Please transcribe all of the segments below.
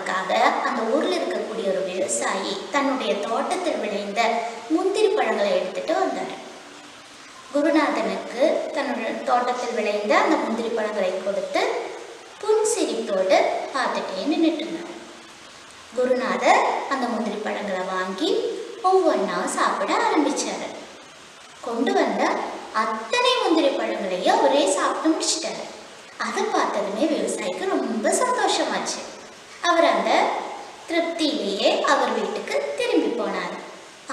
நாளுக்காக அந்த ஊரில் இருக்கக்கூடிய ஒரு விவசாயி தன்னுடைய தோட்டத்தில் விளைந்த முந்திரி பழங்களை எடுத்துட்டு வந்தார். குருநாதனுக்கு தன்னுடைய தோட்டத்தில் விளைந்த அந்த முந்திரி பழங்களை கொடுத்து புன்சிரிப்போடு பார்த்துட்டே நின்றுட்டு இருந்தார். குருநாதர் அந்த முந்திரி பழங்களை வாங்கி ஒவ்வொன்றா சாப்பிட ஆரம்பிச்சாரு. கொண்டு வந்த அத்தனை முந்திரி பழங்களையும் அவரே சாப்பிட்டு முடிச்சிட்டாரு. அதை பார்த்ததுமே விவசாயிக்கு ரொம்ப சந்தோஷமாச்சு. அவர் அந்த திருப்தியிலேயே அவர் வீட்டுக்கு திரும்பி போனார்.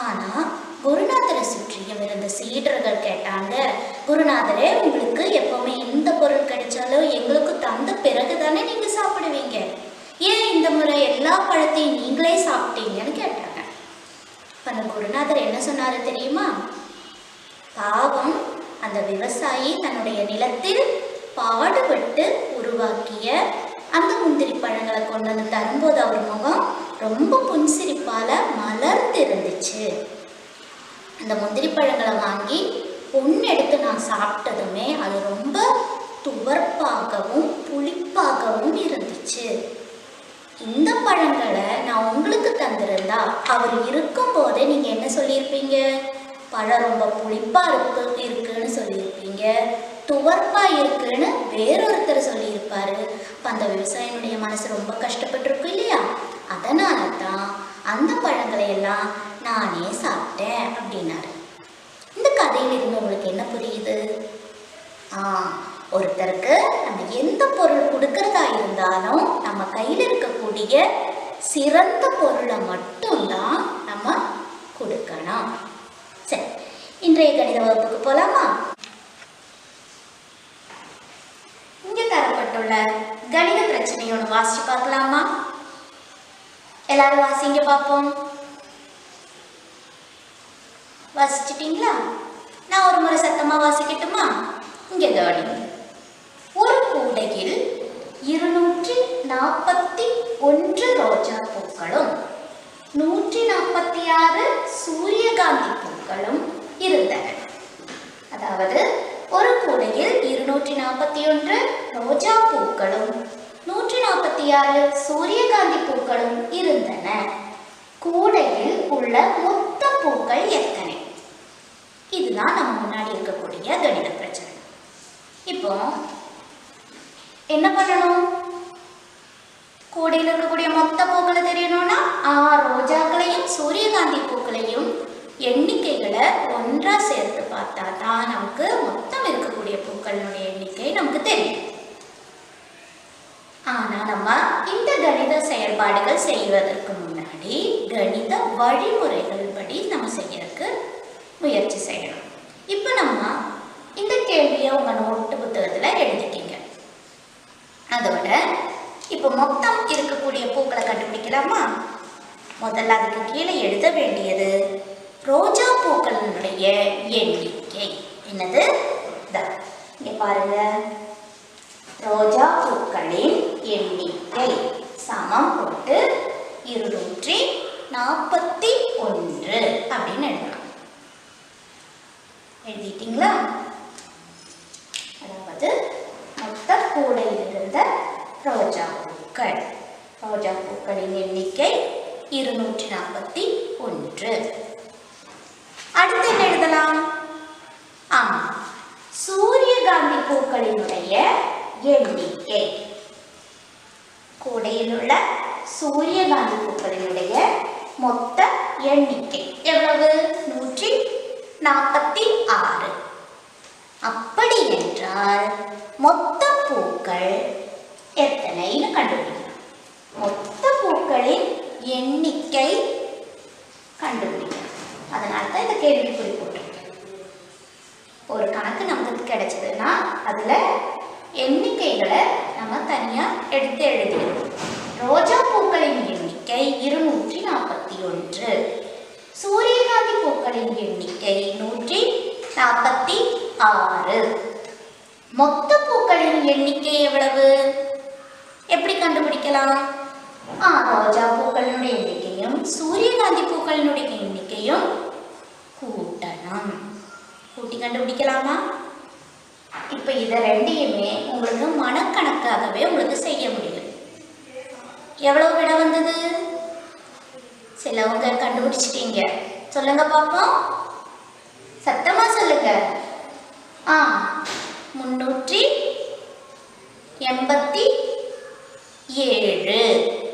ஆனால் குருநாதரை சுற்றியும் இருந்த சீடர்கள் கேட்டாங்க, குருநாதரே, உங்களுக்கு எப்பவுமே எந்த பொருள் கிடைச்சாலும் எங்களுக்கு தந்த பிறகு தானே நீங்கள் சாப்பிடுவீங்க, ஏன் இந்த முறை எல்லா பழத்தையும் நீங்களே சாப்பிட்டீங்கன்னு கேட்டாங்க. அந்த குருநாதர் என்ன சொன்னாரு தெரியுமா? பாவம், அந்த விவசாயி தன்னுடைய நிலத்தில் பாடுபட்டு உருவாக்கிய அந்த முந்திரி பழங்களை கொண்டு வந்து தரும்போது அவர் முகம் ரொம்ப புன்சிரிப்பால மலர்ந்து இருந்துச்சு. அந்த முந்திரி பழங்களை வாங்கி எடுத்து நான் சாப்பிட்டதுமே அது ரொம்ப துவர்ப்பாகவும் புளிப்பாகவும் இருந்துச்சு. இந்த பழங்களை நான் உங்களுக்கு தந்திருந்தா அவர் இருக்கும் போதே நீங்க என்ன சொல்லியிருப்பீங்க? பழம் ரொம்ப புளிப்பா இருக்குன்னு சொல்லியிருப்பீங்க, துவர்ப்பா இருக்குன்னு வேறொருத்தர் சொல்லியிருப்பாரு. அந்த விவசாயினுடைய மனசு ரொம்ப கஷ்டப்பட்டிருக்கு இல்லையா? அதனால தான் அந்த பழங்களை எல்லாம் நானே சாப்பிட்டேன் அப்படின்னாரு. இந்த கதையில இருந்து உங்களுக்கு என்ன புரியுது? ஒருத்தருக்கு நம்ம எந்த பொருள் கொடுக்கறதா இருந்தாலும் நம்ம கையில் இருக்கக்கூடிய சிறந்த பொருளை மட்டும்தான் நம்ம கொடுக்கணும். சரி, இன்றைய கணித வகுப்புக்கு போலாமா? இங்க தரப்பட்டுள்ள கணித பிரச்சனையோட வாசிச்சு பார்க்கலாமா? எல்லாரும் வாசிங்க பார்ப்போம். வாசிச்சிட்டீங்களா? நான் ஒரு முறை சத்தமா வாசிக்கட்டுமா? இங்க கவனிங்க. ஒரு கூடையில் 241 ரோஜா பூக்களும் 146 சூரியகாந்தி பூக்களும் இருந்தன. அதாவது ஒரு கூடையில் 241 ரோஜா பூக்களும் 146 சூரியகாந்தி பூக்களும் இருந்தன. கூடையில் உள்ள மொத்த பூக்கள் எத்தனை? இதுதான் நம்ம முன்னாடி இருக்கக்கூடிய கணித பிரச்சனை. இப்போ என்ன பண்ணணும்? கூடையில் இருக்கக்கூடிய மொத்த பூக்களை தெரியணும்னா ரோஜாக்களையும் சூரியகாந்தி பூக்களையும் எண்ணிக்கைகளை ஒன்றா சேர்த்து பார்த்தா தான் நமக்கு மொத்தம் இருக்கக்கூடிய பூக்களினுடைய எண்ணிக்கை நமக்கு தெரியும். ஆனா நம்ம இந்த கணித செயல்பாடுகள் செய்வதற்கு முன்னாடி கணித வழிமுறைகள் படி நம்ம செய்யறதுக்கு முயற்சி செய்யணும். இப்போ நம்ம இந்த கேள்வியை உங்க நோட்டு புத்தகத்துல எழுதிட்டீங்க. அதோட இப்போ மொத்தம் இருக்கக்கூடிய பூக்களை கண்டுபிடிக்கலாமா? முதல்ல அதுக்கு கீழே எழுத வேண்டியது ரோஜா பூக்களினுடைய எண்ணிக்கை. என்னது? இங்க பாருங்க, ரோஜா பூக்களின் எண்ணிக்கை சமம் போட்டு 241 அப்படின்னு எழுதலாம். எழுதிட்டீங்களா? அதாவது மொத்த கூடையில் இருந்த ரோஜா பூக்களின் எண்ணிக்கை 241. அடுத்து என்ன எழுதலாம்? சூரியகாந்தி பூக்களினுடைய எண்ணிக்கை. கூடையில் உள்ள சூரியகாந்தி பூக்களினுடைய மொத்த எண்ணிக்கை எவ்வளவு? 146. அப்படி என்றால் மொத்த பூக்கள் எத்தனைன்னு கண்டுபிடிக்கலாம். மொத்த பூக்களின் எண்ணிக்கை கண்டுபிடிக்கலாம். அதனால தான் இந்த கேள்விக்குறி போட்டிருக்கேன். ஒரு கணக்கு நமக்கு கிடைச்சதுன்னா அதுல எண்ணிக்கைகளை நம்ம தனியா எடுத்து எழுதிடுவோம். ரோஜா பூக்களின் எண்ணிக்கை 241, சூரியகாந்தி பூக்களின் எண்ணிக்கை 146. மொத்த பூக்களின் எண்ணிக்கை எவ்வளவு? எப்படி கண்டுபிடிக்கலாம்? ரோஜா பூக்களினுடைய எண்ணிக்கையும் சூரியகாந்தி பூக்களினுடைய எண்ணிக்கையும் கூட்டணும். கூட்டி கண்டுபிடிக்கலாமா? இப்போ இதை ரெண்டையுமே உங்களுக்கு மனக்கணக்காகவே உங்களுக்கு செய்ய முடியும். எவ்வளவு விடை வந்தது? சிலவங்க கண்டுபிடிச்சிட்டீங்க. சொல்லுங்க பாப்போம், சத்தமா சொல்லுங்க. 387.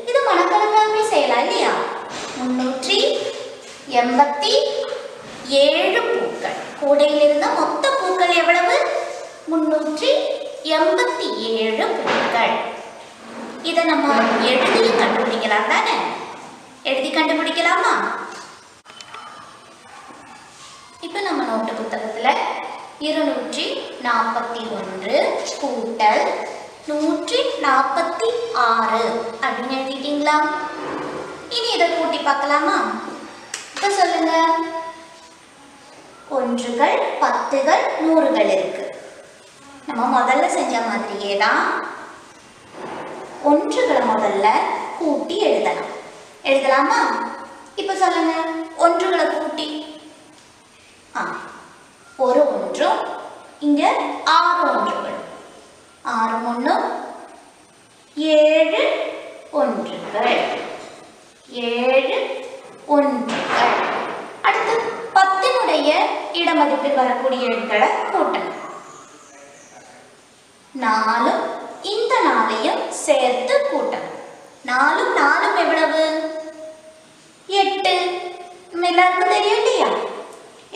இது மனக்கணக்காகவே செய்யலாம் இல்லையா? 387 பூக்கள். கூடையில் இருந்த மொத்த பூக்கள் எவ்வளவு? 387 பூக்கள். இதை நம்ம எழுதி கண்டுபிடிக்கலாம் தானே? எழுதி கண்டுபிடிக்கலாமா? இப்போ நம்ம நோட்டு புத்தகத்துல 241 கூட்டல் 146 அப்படின்னு எழுதிட்டீங்களா? இனி இதை கூட்டி பார்க்கலாமா? இப்ப சொல்லுங்க. 1கள் 10கள் 100கள் இருக்கு. நம்ம முதல்ல செஞ்ச மாதிரியே தான் 1களை முதல்ல கூட்டி எழுதலாம். எழுதலாமா? இப்ப சொல்லுங்க, 1களை கூட்டி. ஒரு 1, இங்க 6 1கள். 6 1 7 1கள். 7 1கள். அடுத்து 10னுடைய இடமதிப்பில் வரக்கூடிய எண்களை கூட்டணும். 4 இந்த 4ஐயும் சேர்த்து கூட்டணும். 4 4 எவ்வளவு? 8. நம்ம எல்லாருக்கும் தெரியும் இல்லையா?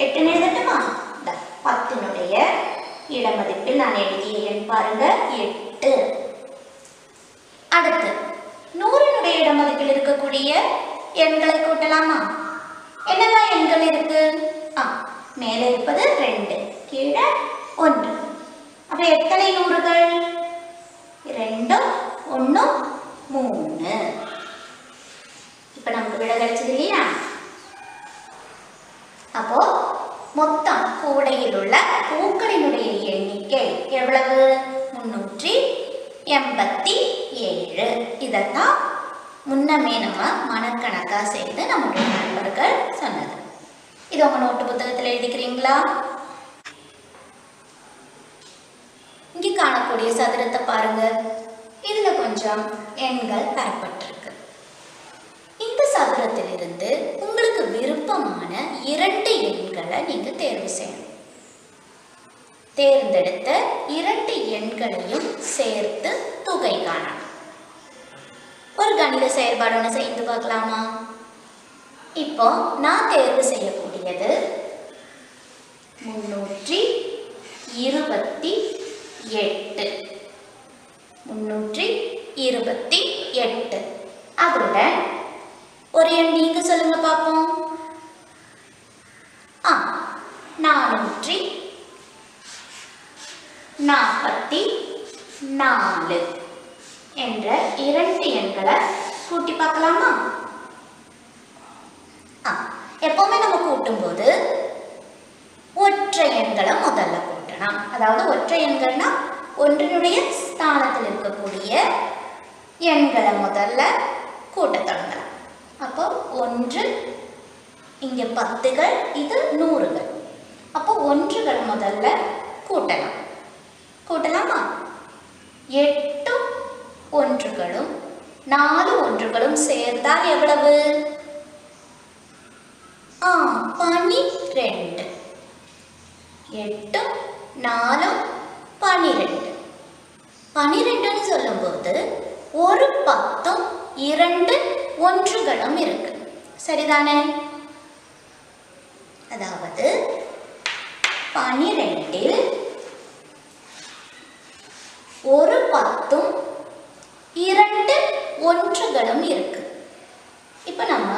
8 எழுதட்டுமா? 10னுடைய இடமதிப்பில் நான் எழுதிய எண் பாருங்க, 8. அடுத்து 100னுடைய இடமதிப்பில் இருக்கக்கூடிய எண்களை கூட்டலாமா? என்னெல்லாம் எண்கள் இருக்கு? மேலே இருப்பது 2, கீழே 1. அப்ப எத்தனை 100கள்? 2 1 3. இப்ப நமக்கு விடை கிடைச்சது இல்லையா? அப்போ மொத்தம் கூடையில் உள்ள பூக்களினுடைய எண்ணிக்கை எவ்வளவு? 387. இதைத்தான் முன்னமே நம்ம மனக்கணக்கா செய்து நம்முடைய நண்பர்கள் சொன்னது. இது உங்க நோட்டு புத்தகத்தில் எழுதிக்கிறீங்களா? இங்கே காணக்கூடிய சதுரத்தை பாருங்க. இதுல கொஞ்சம் எண்கள் தரப்பட்டிருக்கு. இந்த சதுரத்திலிருந்து உங்களுக்கு விருப்பமான 2 எண்களை நீங்க தேர்வு செய்யணும். தேர்ந்தெடுத்த 2 எண்களையும் சேர்த்து தொகை காணணும். ஒரு கணித செயல்பாடு ஒன்று செய்து பார்க்கலாமா? இப்போ நான் தேர்வு செய்யக்கூடியது 328. 328. அதோட ஒரு எண் நீங்க சொல்லுங்க பார்ப்போம். 444 என்ற 2 எண்களை கூட்டி பார்க்கலாமா? எப்பவுமே நம்ம கூட்டும்போது ஒற்றை எண்களை முதல்ல கூட்டணும். அதாவது ஒற்றை எண்கள்னா ஒன்றினுடைய ஸ்தானத்தில் இருக்கக்கூடிய எண்களை முதல்ல கூட்ட தொடங்கலாம். அப்போ 1, இங்க 10கள், இது 100கள். அப்போ 1கள் முதல்ல கூட்டலாம். கூட்டலாமா? 8 1களும் 4 1களும் சேர்த்தால் எவ்வளவு? 12. 8 4 12. 12ன்னு சொல்லும்போது ஒரு 10ம் 2 1களும் இருக்கு. சரிதானே? அதாவது 12இல் ஒரு 10ம் 2 1களும் இருக்கு. இப்ப நம்ம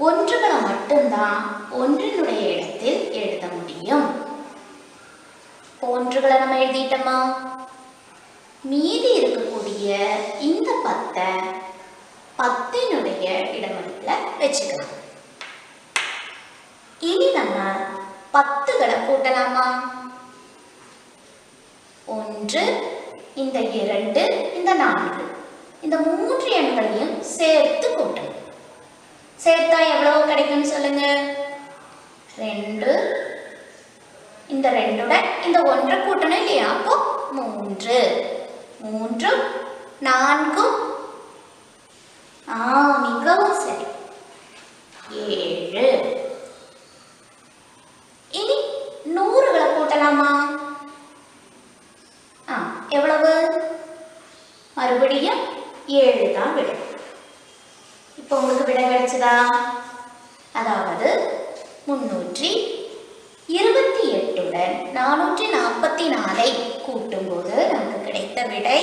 1களை மட்டும்தான் ஒன்றினுடைய இடத்தில் எழுத முடியும். 1களை நம்ம எழுதிட்டோமா? மீதி இருக்கக்கூடிய இந்த 10 10னுடைய இடமதிப்புல வச்சுக்கலாம். இனி நம்ம 10களை கூட்டலாமா? 1 இந்த 2 இந்த 4 இந்த 3 எண்களையும் சேர்த்து கூட்டணும். சேர்த்தா எவ்வளவு கிடைக்கும்னு சொல்லுங்க. 2 இந்த 2 இந்த 1 கூட்டணும் இல்லையா? அப்போ 3 3 4 மிகவும் சரி. 7. இனி 100களை கூட்டலாமா? எவ்வளவு? மறுபடியும் 7 தான் விடை. இப்போ உங்களுக்கு விடை கிடைச்சதா? அதாவது 328உடன் 444ஐ கூட்டும்போது நமக்கு கிடைத்த விடை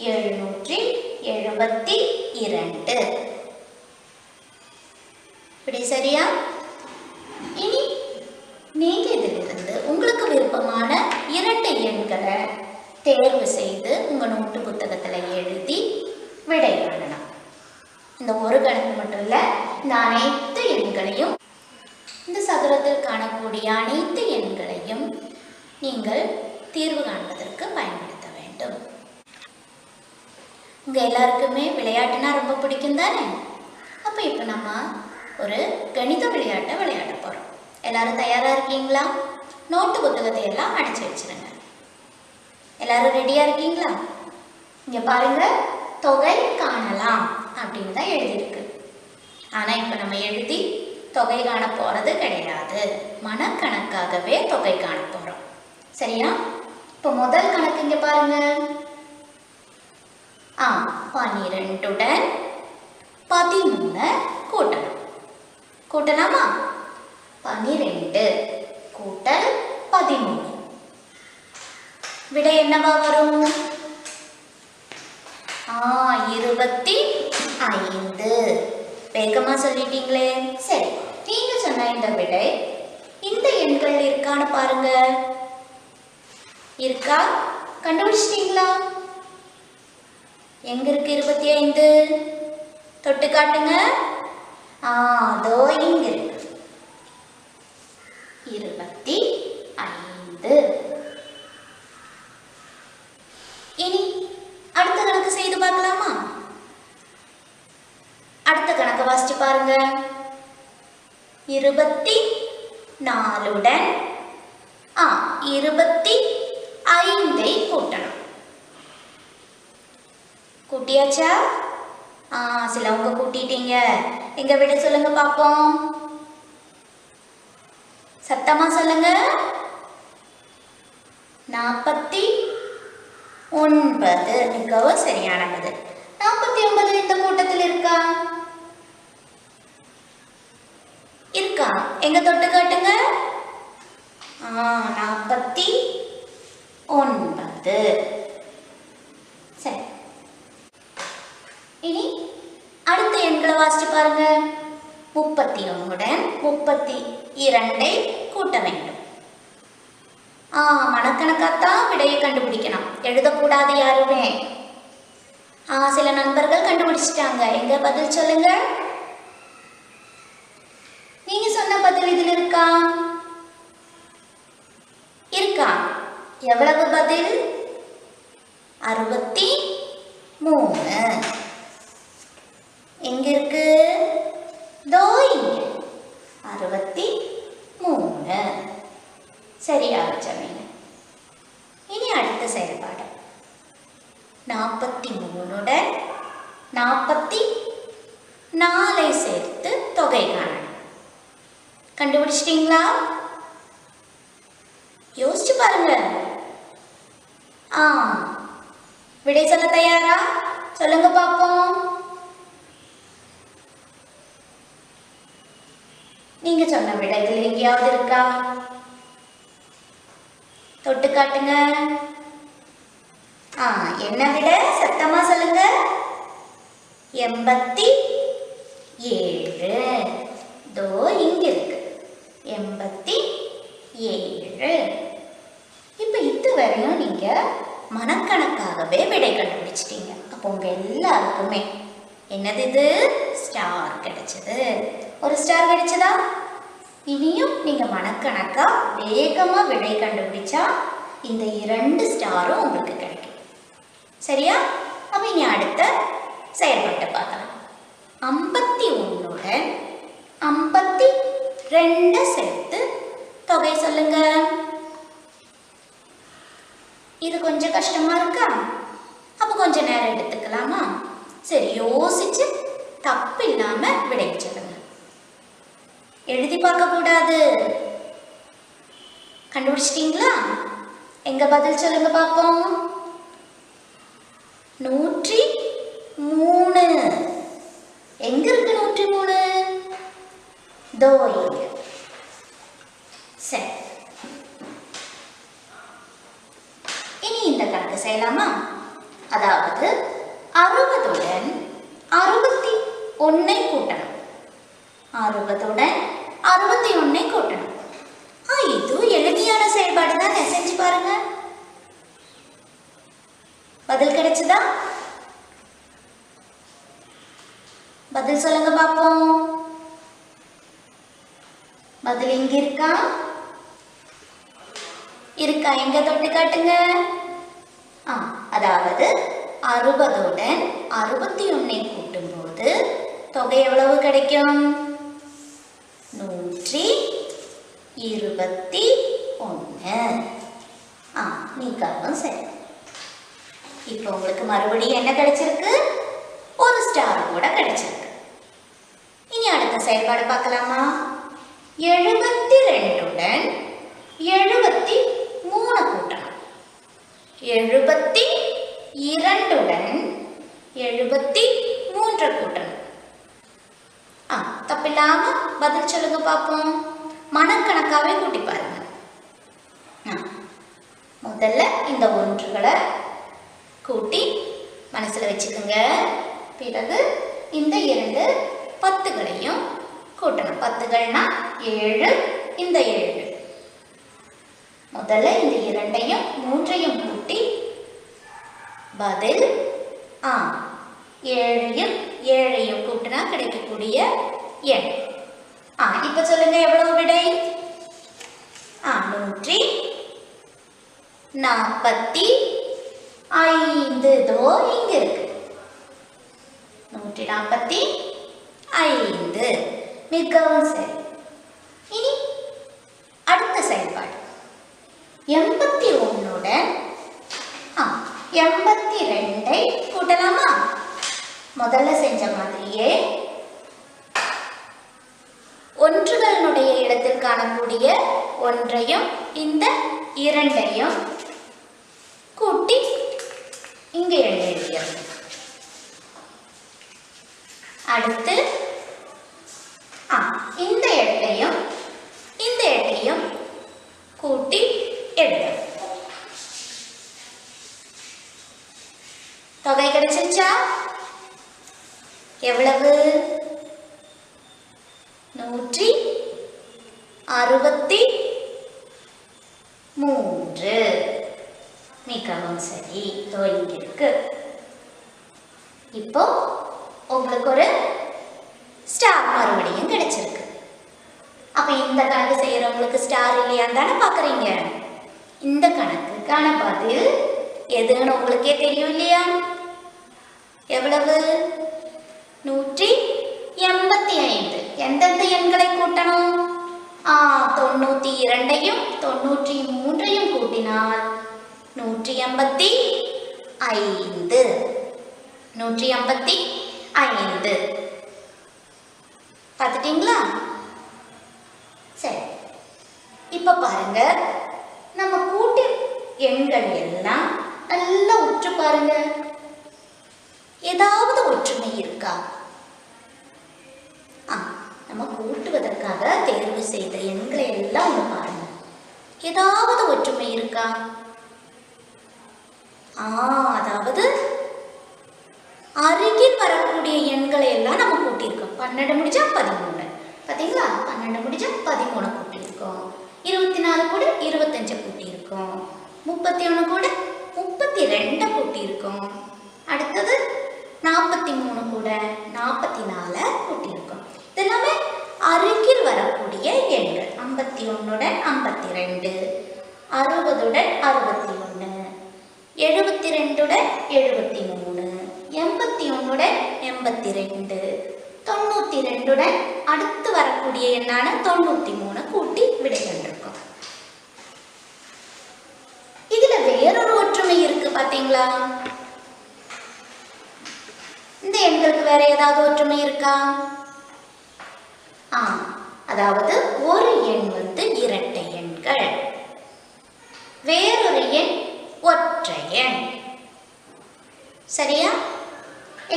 772. விடை சரியா? இனி நீங்க இதிலிருந்து உங்களுக்கு விருப்பமான 2 எண்களை தேர்வு செய்து உங்க நோட்டு புத்தகத்துல எழுதி விடை காணலாம். இந்த ஒரு கணக்கு மட்டும் இல்ல, இந்த அனைத்து எண்களையும், இந்த சதுரத்தில் காணக்கூடிய அனைத்து எண்களையும் நீங்கள் தீர்வு காண்பதற்கு பயன்படுத்த வேண்டும். உங்க எல்லாருக்குமே விளையாட்டுனா ரொம்ப பிடிக்கும் தானே? அப்ப இப்ப நம்ம ஒரு கணித விளையாட்டை விளையாட போறோம். எல்லாரும் தயாரா இருக்கீங்களா? நோட்டு புத்தகத்தை எல்லாம் அடைச்சு வச்சிருங்க. எல்லாரும் ரெடியா இருக்கீங்களா? இங்க பாருங்க, தொகை காணலாம் அப்படின்னு தான் எழுதியிருக்கு. ஆனா இப்ப நம்ம எழுதி தொகை காண போறது கிடையாது. மனக்கணக்காகவே தொகை காண போறோம். சரியா? இப்ப முதல் கணக்கு இங்க பாருங்க. 12உடன் 13 கூட்டணும். கூட்டலாமா? 12 கூட்டல் 13. விடை என்னவா வரும்? 25. வேகமா சொல்லிட்டீங்களே. சரி, நீங்க சொன்ன இந்த விடை இந்த எண்கள் இருக்கான்னு பாருங்க. இருக்கா? கண்டுபிடிச்சிட்டீங்களா? எங்க இருக்கு 25? தொட்டு காட்டுங்க. அதோ இங்க இருக்கு 25. இனி அடுத்த கணக்கு செய்து பார்க்கலாமா? அடுத்த கணக்கு வாசிச்சு பாருங்க. 24உடன் 25ஐ கூட்டணும். கூட்டியாச்சா? சிலவங்க கூட்டிட்டீங்க. எங்க விட சொல்லுங்க பாப்போம். சத்தமா சொல்லுங்க. 49. மிகவும் சரியான பதில். 49 இந்த கூட்டத்தில் இருக்கா? இருக்கா? எங்க தொட்டு காட்டுங்க. 49. சரி, இனி அடுத்த எண்களை வாசிச்சு பாருங்க. 31உடன் 32ஐ கூட்ட வேண்டும். மனக்கணக்காத்தான் விடையை கண்டுபிடிக்கணும். எழுதக்கூடாது யாருமே. சில நண்பர்கள் கண்டுபிடிச்சிட்டாங்க. எங்க பதில் சொல்லுங்க. நீங்க சொன்ன பதில் இதில் இருக்கா? இருக்கா? எவ்வளவு பதில்? 63. எங்க இருக்கு? தோ இங்க 63. சரியாக சொன்னீங்க. இனி அடுத்த செயல்பாடு. 43உடன் 44ஐ சேர்த்து தொகை காணணும். கண்டுபிடிச்சிட்டீங்களா? யோசிச்சு பாருங்க. விடை சொல்ல தயாரா? சொல்லுங்க பாப்போம். நீங்க சொன்ன விடை இதில் எங்கேயாவது இருக்கா? தொட்டு காட்டுங்க. என்ன விட? சத்தமா சொல்லுங்க. 87. தோ இங்க இருக்கு 87. இப்ப இதுவரையும் நீங்க மனக்கணக்காகவே விடை கண்டுபிடிச்சிட்டீங்க. அப்போ உங்க எல்லாருக்குமே என்னது இது? ஸ்டார் கிடைச்சது. ஒரு ஸ்டார் கிடைச்சதா? இனியும் நீங்க மனக்கணக்கா வேகமா விடை கண்டுபிடிச்சா இந்த 2 ஸ்டாரும் உங்களுக்கு கிடைக்கும். சரியா? அப்ப இனி அடுத்த செயல்பாட்டை பார்க்கலாம். 51உடன் 52 சேர்த்து தொகை சொல்லுங்க. இது கொஞ்சம் கஷ்டமா இருக்கா? அப்ப கொஞ்சம் நேரம் எடுத்துக்கலாமா? சரி, யோசிச்சு எழுதி பார்க்க கூடாது. கண்டுபிடிச்சிட்டீங்களா? எங்க பதில் சொல்லுங்க பார்ப்போம். 103. எங்க இருக்கு 103? தோ இங்க. சரி, இனி இந்த கணக்கு செய்யலாமா? அதாவது 60உடன் 61 கூட்டணும். 60உடன் 61 கூட்டணும். இது எளிமையான செயல்பாடு தான். செஞ்சு பாருங்க. பதில் கிடைச்சதா? பதில் சொல்லுங்க பாப்போம். பதில் எங்க இருக்கா? இருக்கா? எங்க தொட்டு காட்டுங்க. அதாவது 60உடன் 61 கூட்டும் போது தொகை எவ்வளவு கிடைக்கும்? 121. நீக்காவும் சரி. இப்போ உங்களுக்கு மறுபடியும் என்ன கிடைச்சிருக்கு? ஒரு ஸ்டார் கூட கிடைச்சிருக்கு. இனி அடுத்த செயல்பாடு பார்க்கலாமா? 72உடன் 73 கூட்டணும். 72உடன் 73 கூட்டணும். தப்பில்லாம பதில் சொல்லுங்க பார்ப்போம். மனக்கணக்காவே கூட்டி பாருங்க. முதல்ல இந்த ஒன்றுகளை கூட்டி மனசுல வச்சுக்கோங்க. பிறகு இந்த 2 10களையும் கூட்டணும். 10கள்னா 7, இந்த 7. முதல்ல இந்த 2ஐயும் 3ஐயும் கூட்டி பதில் 7ஐயும் கூட்டினா கிடைக்கக்கூடிய எண். இப்ப சொல்லுங்க எவ்வளவு விடை? 145. தோ இங்க இருக்கு. 145. மிகவும் சரி. இனி அடுத்த செயல்பாடு 81உடன் 82ஐ கூட்டலாமா? முதல்ல செஞ்ச மாதிரியே ஒன்றுகளினுடைய இடத்தில் காணக்கூடிய 1ஐயும் இந்த 2ஐயும் கூட்டி இங்க எழுதியது. அடுத்து இந்த 8ஐயும் இந்த 8ஐயும் கூட்டி எழுது. தொகை கிடைச்சிருச்சா? எவ்வளவு? 163. மிகவும் சரி. இங்க இருக்கு. இப்போ உங்களுக்கு ஒரு ஸ்டார் மறுபடியும் கிடைச்சிருக்கு. அப்ப இந்த கணக்கு செய்யறவங்களுக்கு ஸ்டார் இல்லையான்னு தானே பாக்குறீங்க. இந்த கணக்குக்கான பதில் எதுன்னு உங்களுக்கே தெரியும் இல்லையா? எவ்வளவு? 185. எந்தெந்த எண்களை கூட்டணும்? 92ஐயும் 93ஐயும் கூட்டினால் 185. 185 பார்த்துட்டீங்களா? சரி, இப்ப பாருங்க. நம்ம கூட்டி எண்கள் எல்லாம் நல்லா உற்று பாருங்க. ஏதாவது ஒற்றுமை இருக்கா? நம்ம கூட்டுவதற்காக தேர்வு செய்த எண்களை எல்லாம் ஒன்று பாருங்க. ஏதாவது ஒற்றுமை இருக்கா? அதாவது அருகில் வரக்கூடிய எண்களை எல்லாம் நம்ம கூட்டியிருக்கோம். 12 முடிஞ்சா 13. பார்த்தீங்களா? 12 முடிஞ்சா 13 கூட்டியிருக்கோம். 24 கூட 25 கூட்டியிருக்கோம். 31 கூட 32 கூட்டியிருக்கோம். அடுத்தது 43 கூட 44 கூட்டியிருக்கோம். இதெல்லாமே அருகில் வரக்கூடிய எண்கள். 51உடன் 52, 60உடன் 61, 72உடன் 73, 81உடன் 82, 92உடன் அடுத்து வரக்கூடிய எண்ணான 93 கூட்டி விடை கண்டிருக்கோம். இதுல வேறொரு ஒற்றுமை இருக்கு பாத்தீங்களா? இந்த எண்களுக்கு வேற ஏதாவது ஒற்றுமை இருக்கா? அதாவது ஒரு எண் இரட்டை எண்கள், வேறொரு எண் ஒற்றை எண். சரியா?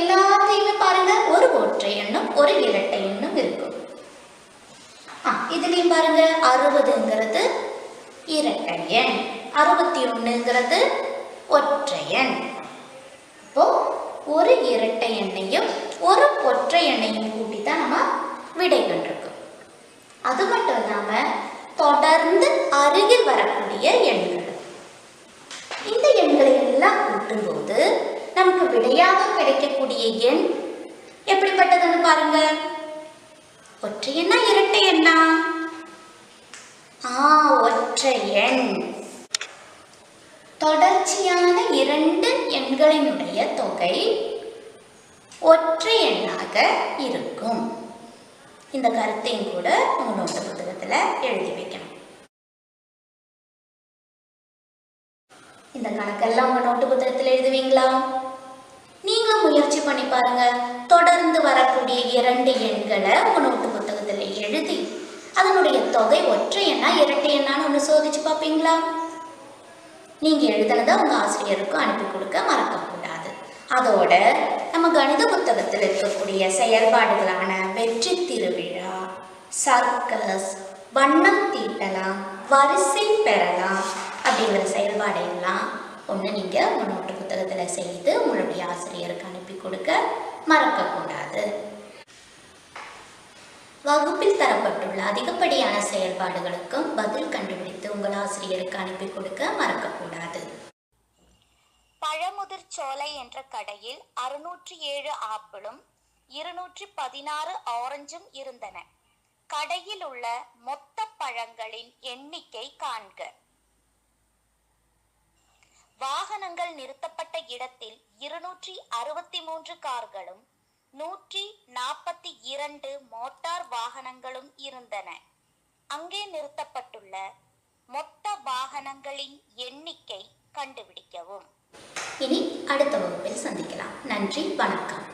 எல்லாத்தையுமே பாருங்க, ஒரு ஒற்றை எண்ணும் ஒரு இரட்டை எண்ணும் இருக்கும். இதுலயும் பாருங்க, 60ங்கிறது இரட்டை எண், 61ங்கிறது ஒற்றை எண். இப்போ ஒரு இரட்டை எண்ணையும் ஒரு ஒற்றை எண்ணையும் கூட்டி தான் நம்ம விடை கண்டிருக்கோம். அது மட்டும் இல்லாம தொடர்ந்து அருகில் வரக்கூடிய எண்கள், இந்த எண்களை எல்லாம் கூட்டும்போது நமக்கு விடையாக கிடைக்கக்கூடிய எண் எப்படிப்பட்டதுன்னு பாருங்க. ஒற்றை எண்ணா இரட்டை எண்ணா? ஒற்றை எண். தொடர்ச்சியான இரண்டு எண்களினுடைய தொகை ஒற்றை எண்ணாக இருக்கும். இந்த கருத்தையும் கூட உங்க நோட்டு புத்தகத்துல எழுதி வைக்கணும். இந்த கணக்கெல்லாம் உங்க நோட்டு புத்தகத்தில் எழுதுவீங்களா? நீங்களும் முயற்சி பண்ணி பாருங்க. தொடர்ந்து வரக்கூடிய இரண்டு எண்களை உங்க நோட்டு புத்தகத்தில் எழுதி அதனுடைய தொகை ஒற்றை எண்ணா இரட்டை எண்ணான்னு ஒன்று சோதிச்சு பார்ப்பீங்களா? நீங்க எழுதுனதை உங்க ஆசிரியருக்கும் அனுப்பி கொடுக்க மறக்கக்கூடாது. அதோட நம்ம கணித புத்தகத்தில் இருக்கக்கூடிய செயல்பாடுகளான வெற்றி திருவிழா, சர்க்கஸ், வண்ணம் தீட்டலாம், வரிசை பெறலாம் அப்படிங்கிற செயல்பாடையெல்லாம் ஒன்று நீங்கள் உங்கள் நோட்டு புத்தகத்தில் செய்து உங்களுடைய ஆசிரியருக்கு அனுப்பி கொடுக்க மறக்கக்கூடாது. வகுப்பில் தரப்பட்டுள்ள அதிகப்படியான செயல்பாடுகளுக்கும் பதில் கண்டுபிடித்து உங்கள் ஆசிரியருக்கு அனுப்பி கொடுக்க மறக்கக்கூடாது. பழமுதிர் சோலை என்ற கடையில் 607 ஆப்பிளும் 216 ஆரஞ்சும் இருந்தன. கடையில் உள்ள மொத்த பழங்களின் எண்ணிக்கை காண்க. வாகனங்கள் நிறுத்தப்பட்ட இடத்தில் 263 கார்களும் 142 மோட்டார் வாகனங்களும் இருந்தன. அங்கே நிறுத்தப்பட்டுள்ள மொத்த வாகனங்களின் எண்ணிக்கை கண்டுபிடிக்கவும். இனி அடுத்த வகுப்பில் சந்திக்கலாம். நன்றி, வணக்கம்.